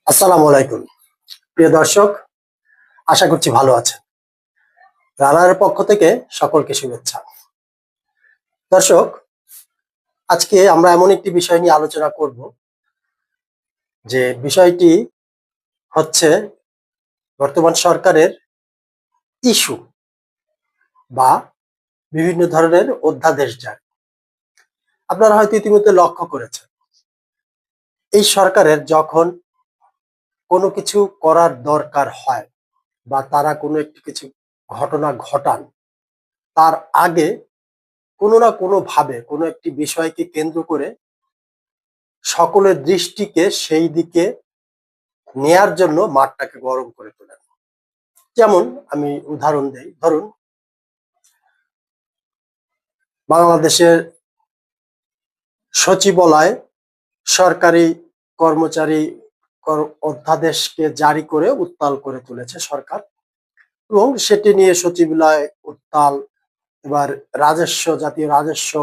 আসসালামু আলাইকুম প্রিয় দর্শক, আশা করছি ভালো আছেন। রানার পক্ষ থেকে সকলকে শুভেচ্ছা। দর্শক, আজকে আমরা এমন একটি বিষয় নিয়ে আলোচনা করব যে বিষয়টি হচ্ছে বর্তমান সরকারের ইস্যু বা বিভিন্ন ধরনের অধ্যাদেশ জারি। আপনারা হয়তো ইতিমধ্যে লক্ষ্য করেছেন, এই সরকারের যখন কোনো কিছু করার দরকার হয় বা তারা কোনো একটি কিছু ঘটনা ঘটান, তার আগে কোনো না কোনো ভাবে কোনো একটি বিষয়কে কেন্দ্র করে সকলের দৃষ্টিকে সেই দিকে নেয়ার জন্য মাঠটাকে গরম করে তোলেন। যেমন আমি উদাহরণ দেই, ধরুন বাংলাদেশের সচিবালয় সরকারি কর্মচারী অধ্যাদেশকে জারি করে উত্তাল করে তুলেছে সরকার, এবং সেটি নিয়ে সচিবালয় উত্তাল। এবার জাতীয় রাজস্ব,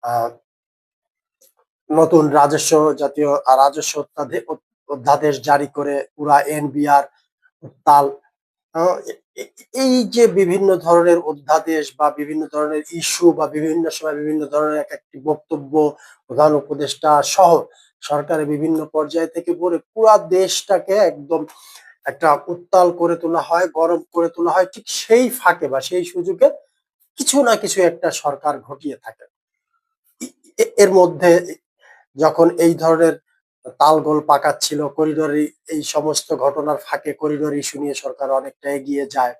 আহ, নতুন জাতীয় রাজস্ব অধ্যাদেশ জারি করে পুরা এনবিআর উত্তাল। এই যে বিভিন্ন ধরনের অধ্যাদেশ বা বিভিন্ন ধরনের ইস্যু বা বিভিন্ন সময় বিভিন্ন ধরনের এক একটি বক্তব্য প্রধান উপদেষ্টা সহ সরকারের বিভিন্ন পর্যায় থেকে বলে পুরা দেশটাকে একদম একটা উত্তাল করে তোলা হয়, গরম করে তোলা হয়। ঠিক সেই ফাঁকে বা সেই সুযোগে কিছু না কিছু একটা সরকার ঘটিয়ে থাকে। এর মধ্যে যখন এই ধরনের তালগোল পাকাচ্ছিল করিডোর, এই সমস্ত ঘটনার ফাঁকে করিডোর ইস্যু নিয়ে সরকার অনেকটা এগিয়ে যায়।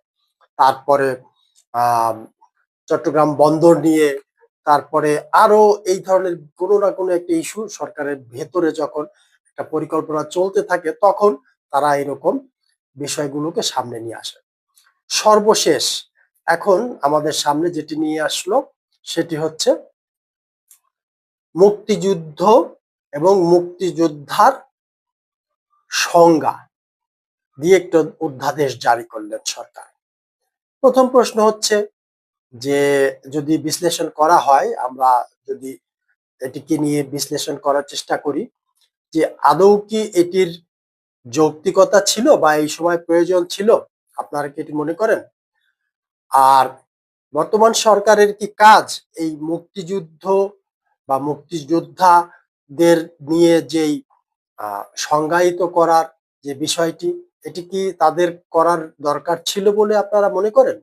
তারপরে আহ চট্টগ্রাম বন্দর নিয়ে, তারপরে আরো এই ধরনের কোনো না কোনো একটা ইস্যু সরকারের ভেতরে যখন একটা পরিকল্পনা চলতে থাকে, তখন তারা এরকম বিষয়গুলোকে সামনে নিয়ে আসে। সর্বশেষ এখন আমাদের সামনে যেটি নিয়ে আসলো সেটি হচ্ছে মুক্তিযুদ্ধ এবং মুক্তিযোদ্ধার সংজ্ঞা দিয়ে একটা অধ্যাদেশ জারি করলেন সরকার। প্রথম প্রশ্ন হচ্ছে যে যদি বিশ্লেষণ করা হয়, আমরা যদি এটিকে নিয়ে বিশ্লেষণ করার চেষ্টা করি যে আদৌ কি এটির যৌক্তিকতা ছিল বা এই সময় প্রয়োজন ছিল, আপনারা কি এটি মনে করেন? আর বর্তমান সরকারের কি কাজ এই মুক্তিযুদ্ধ বা মুক্তিযোদ্ধাদের নিয়ে যেই সংজ্ঞায়িত করার যে বিষয়টি, এটি কি তাদের করার দরকার ছিল বলে আপনারা মনে করেন?